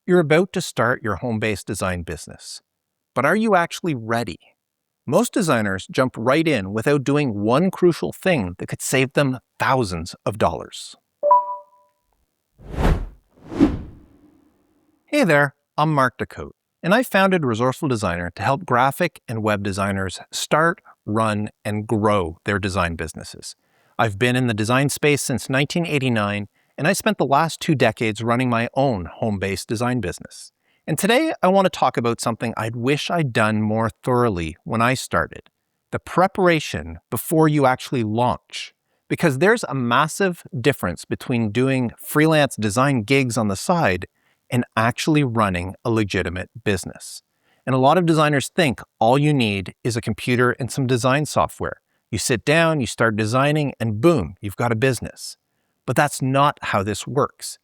You're about to start your home-based design business. But are you actually ready? Most designers jump right in without doing one crucial thing that could save them thousands of dollars. Hey there, I'm Mark Ducote, and I founded Resourceful Designer to help graphic and web designers start, run, and grow their design businesses. I've been in the design space since 1989, and I spent the last 2 decades running my own home-based design business. And today I want to talk about something I'd wish I'd done more thoroughly when I started: the preparation before you actually launch. Because there's a massive difference between doing freelance design gigs on the side and actually running a legitimate business. And a lot of designers think all you need is a computer and some design software. You sit down, you start designing, and boom, you've got a business. But that's not how this works.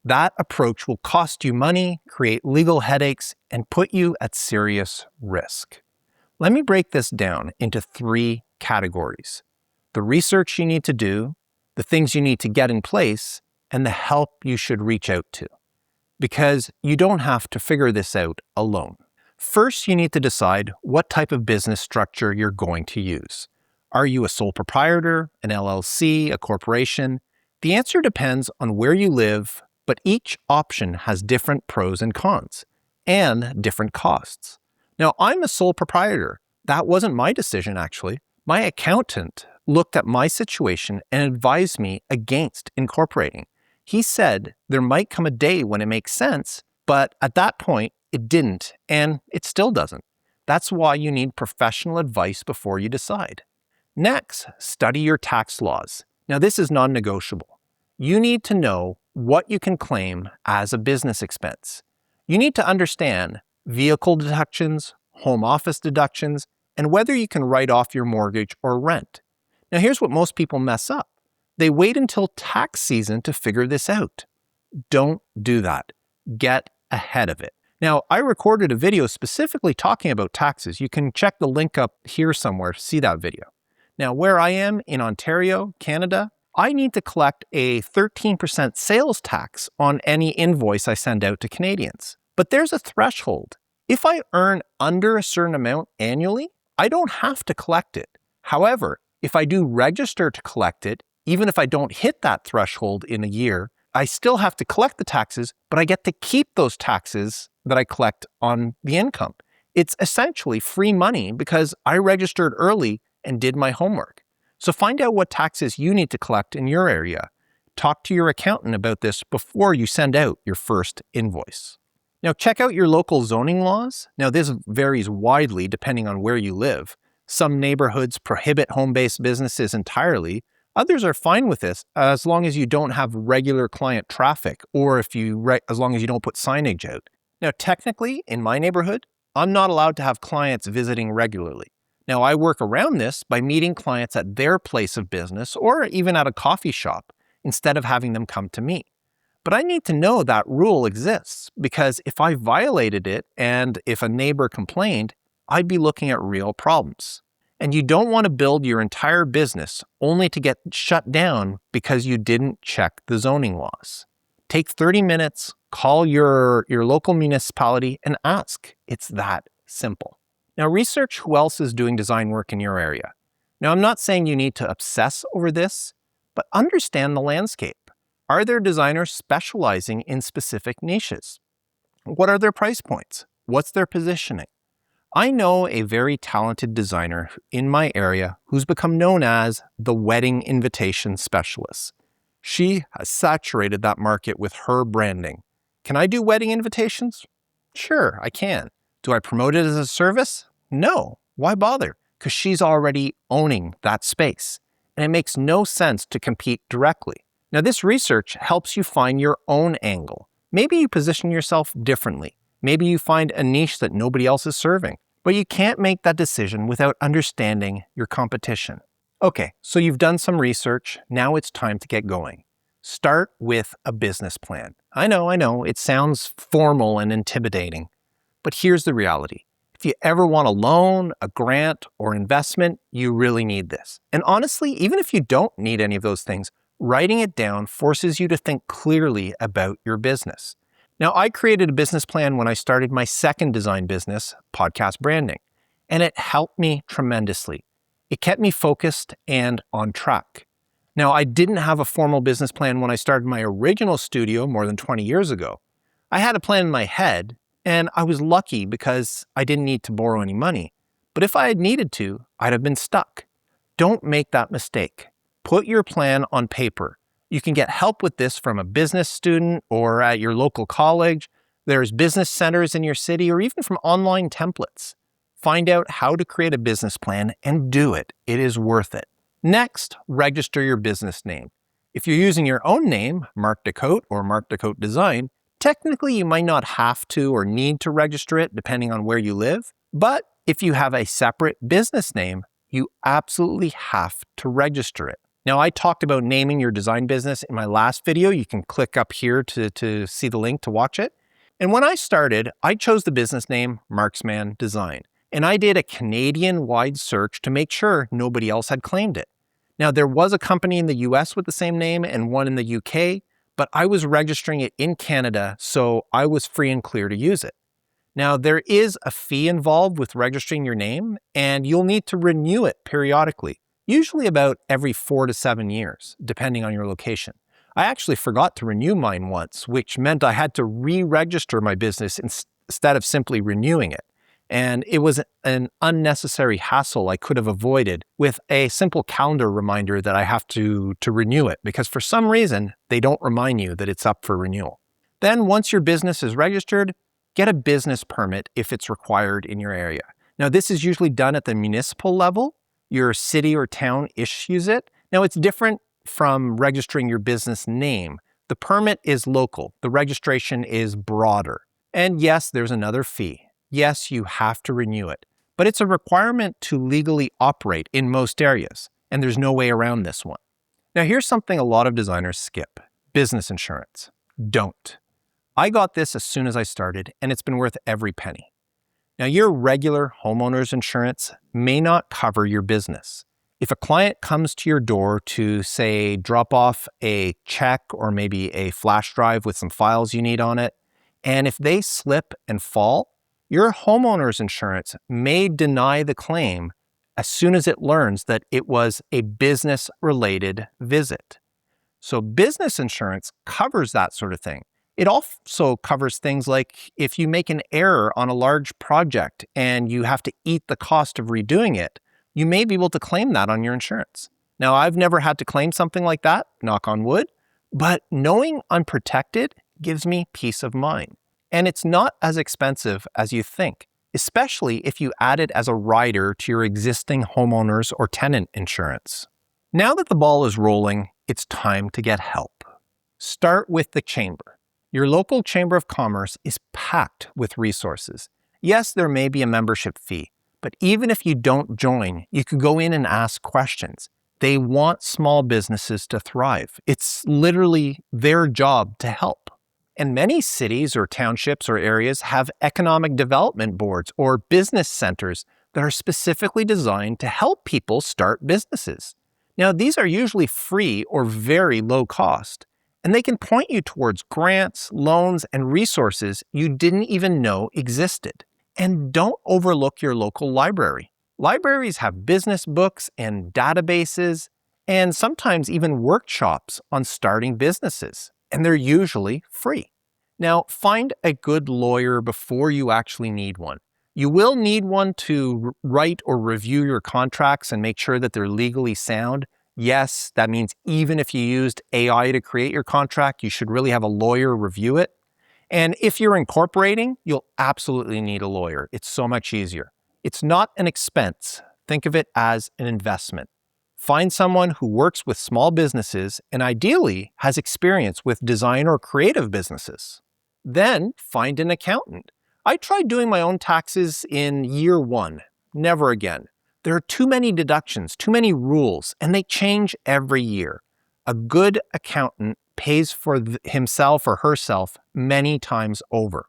That approach will cost you money, create legal headaches, and put you at serious risk. Let me break this down into 3 categories: the research you need to do, the things you need to get in place, and the help you should reach out to. Because you don't have to figure this out alone. First, you need to decide what type of business structure you're going to use. Are you a sole proprietor, an LLC, a corporation? The answer depends on where you live, but each option has different pros and cons, and different costs. Now, I'm a sole proprietor. That wasn't my decision, actually. My accountant looked at my situation and advised me against incorporating. He said there might come a day when it makes sense, but at that point, it didn't, and it still doesn't. That's why you need professional advice before you decide. Next, study your tax laws. Now, this is non-negotiable. You need to know what you can claim as a business expense. You need to understand vehicle deductions, home office deductions, and whether you can write off your mortgage or rent. Now, here's what most people mess up. They wait until tax season to figure this out. Don't do that. Get ahead of it. Now, I recorded a video specifically talking about taxes. You can check the link up here somewhere to see that video. Now, where I am in Ontario, Canada, I need to collect a 13% sales tax on any invoice I send out to Canadians. But there's a threshold. If I earn under a certain amount annually, I don't have to collect it. However, if I do register to collect it, even if I don't hit that threshold in a year, I still have to collect the taxes, but I get to keep those taxes that I collect on the income. It's essentially free money because I registered early and did my homework. So find out what taxes you need to collect in your area. Talk to your accountant about this before you send out your first invoice. Now, check out your local zoning laws. Now, this varies widely depending on where you live. Some neighborhoods prohibit home-based businesses entirely. Others are fine with this as long as you don't have regular client traffic or as long as you don't put signage out. Now, technically, in my neighborhood, I'm not allowed to have clients visiting regularly. Now, I work around this by meeting clients at their place of business or even at a coffee shop instead of having them come to me. But I need to know that rule exists because if I violated it and if a neighbor complained, I'd be looking at real problems. And you don't want to build your entire business only to get shut down because you didn't check the zoning laws. Take 30 minutes, call your local municipality and ask. It's that simple. Now, research who else is doing design work in your area. Now, I'm not saying you need to obsess over this, but understand the landscape. Are there designers specializing in specific niches? What are their price points? What's their positioning? I know a very talented designer in my area who's become known as the wedding invitation specialist. She has saturated that market with her branding. Can I do wedding invitations? Sure, I can. Do I promote it as a service? No. Why bother? Because she's already owning that space. And it makes no sense to compete directly. Now, this research helps you find your own angle. Maybe you position yourself differently. Maybe you find a niche that nobody else is serving. But you can't make that decision without understanding your competition. Okay, so you've done some research. Now it's time to get going. Start with a business plan. I know, it sounds formal and intimidating. But here's the reality. If you ever want a loan, a grant, or investment, you really need this. And honestly, even if you don't need any of those things, writing it down forces you to think clearly about your business. Now, I created a business plan when I started my second design business, podcast branding, and it helped me tremendously. It kept me focused and on track. Now, I didn't have a formal business plan when I started my original studio more than 20 years ago. I had a plan in my head, and I was lucky because I didn't need to borrow any money. But if I had needed to, I'd have been stuck. Don't make that mistake. Put your plan on paper. You can get help with this from a business student or at your local college. There's business centers in your city or even from online templates. Find out how to create a business plan and do it. It is worth it. Next, register your business name. If you're using your own name, Mark Ducote or Mark Ducote Design, technically you might not have to or need to register it depending on where you live. But if you have a separate business name, you absolutely have to register it. Now, I talked about naming your design business in my last video. You can click up here to see the link to watch it. And when I started, I chose the business name Marksman Design. And I did a Canadian-wide search to make sure nobody else had claimed it. Now, there was a company in the US with the same name and one in the UK, but I was registering it in Canada, so I was free and clear to use it. Now, there is a fee involved with registering your name, and you'll need to renew it periodically, usually about every 4 to 7 years, depending on your location. I actually forgot to renew mine once, which meant I had to re-register my business instead of simply renewing it. And it was an unnecessary hassle I could have avoided with a simple calendar reminder that I have to renew it, because for some reason, they don't remind you that it's up for renewal. Then once your business is registered, get a business permit if it's required in your area. Now, this is usually done at the municipal level. Your city or town issues it. Now, it's different from registering your business name. The permit is local. The registration is broader. And yes, there's another fee. Yes, you have to renew it, but it's a requirement to legally operate in most areas, and there's no way around this one. Now, here's something a lot of designers skip: business insurance. Don't. I got this as soon as I started, and it's been worth every penny. Now, your regular homeowner's insurance may not cover your business. If a client comes to your door to, say, drop off a check or maybe a flash drive with some files you need on it, and if they slip and fall, your homeowner's insurance may deny the claim as soon as it learns that it was a business-related visit. So business insurance covers that sort of thing. It also covers things like if you make an error on a large project and you have to eat the cost of redoing it, you may be able to claim that on your insurance. Now, I've never had to claim something like that, knock on wood, but knowing I'm protected gives me peace of mind. And it's not as expensive as you think, especially if you add it as a rider to your existing homeowners or tenant insurance. Now that the ball is rolling, it's time to get help. Start with the chamber. Your local chamber of commerce is packed with resources. Yes, there may be a membership fee, but even if you don't join, you could go in and ask questions. They want small businesses to thrive. It's literally their job to help. And many cities or townships or areas have economic development boards or business centers that are specifically designed to help people start businesses. Now, these are usually free or very low cost, and they can point you towards grants, loans, and resources you didn't even know existed. And don't overlook your local library. Libraries have business books and databases, and sometimes even workshops on starting businesses, and they're usually free. Now, find a good lawyer before you actually need one. You will need one to write or review your contracts and make sure that they're legally sound. Yes, that means even if you used AI to create your contract, you should really have a lawyer review it. And if you're incorporating, you'll absolutely need a lawyer. It's so much easier. It's not an expense. Think of it as an investment. Find someone who works with small businesses and ideally has experience with design or creative businesses. Then find an accountant. I tried doing my own taxes in year 1. Never again. There are too many deductions, too many rules, and they change every year. A good accountant pays for himself or herself many times over.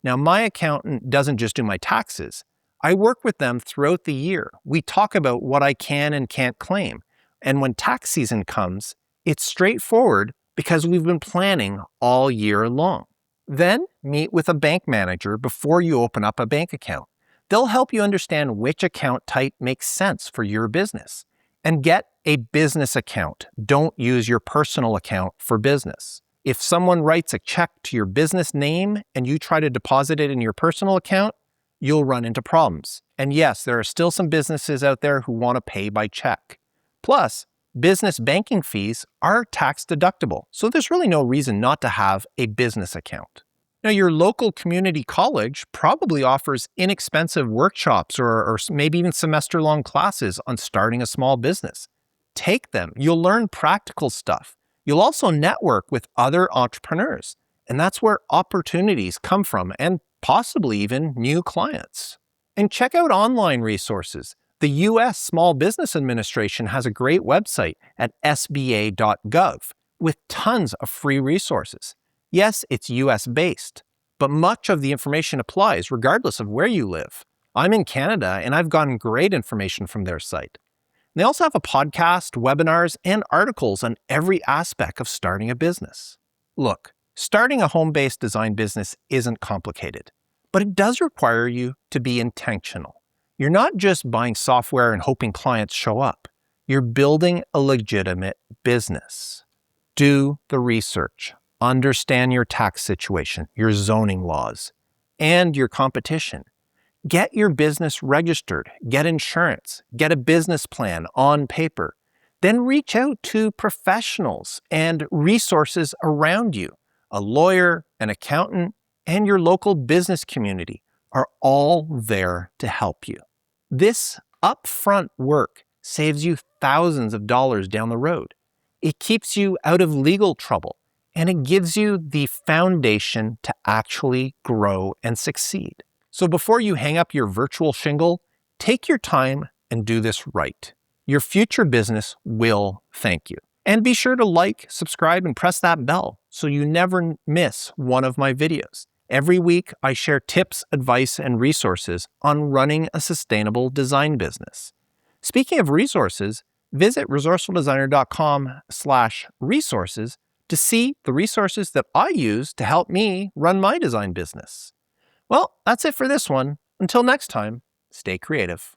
Now, my accountant doesn't just do my taxes. I work with them throughout the year. We talk about what I can and can't claim. And when tax season comes, it's straightforward because we've been planning all year long. Then meet with a bank manager before you open up a bank account. They'll help you understand which account type makes sense for your business. And get a business account. Don't use your personal account for business. If someone writes a check to your business name and you try to deposit it in your personal account, you'll run into problems. And yes, there are still some businesses out there who want to pay by check. Plus, business banking fees are tax deductible, so there's really no reason not to have a business account. Now, your local community college probably offers inexpensive workshops or maybe even semester-long classes on starting a small business. Take them. You'll learn practical stuff. You'll also network with other entrepreneurs, and that's where opportunities come from and possibly even new clients. And check out online resources. The U.S. Small Business Administration has a great website at sba.gov with tons of free resources. Yes, it's US-based, but much of the information applies regardless of where you live. I'm in Canada, and I've gotten great information from their site. They also have a podcast, webinars, and articles on every aspect of starting a business. Look, starting a home-based design business isn't complicated, but it does require you to be intentional. You're not just buying software and hoping clients show up. You're building a legitimate business. Do the research. Understand your tax situation, your zoning laws, and your competition. Get your business registered, get insurance, get a business plan on paper. Then reach out to professionals and resources around you. A lawyer, an accountant, and your local business community are all there to help you. This upfront work saves you thousands of dollars down the road. It keeps you out of legal trouble, and it gives you the foundation to actually grow and succeed. So before you hang up your virtual shingle, take your time and do this right. Your future business will thank you. And be sure to like, subscribe, and press that bell so you never miss one of my videos. Every week, I share tips, advice, and resources on running a sustainable design business. Speaking of resources, visit resourcefuldesigner.com/resources to see the resources that I use to help me run my design business. Well, that's it for this one. Until next time, stay creative.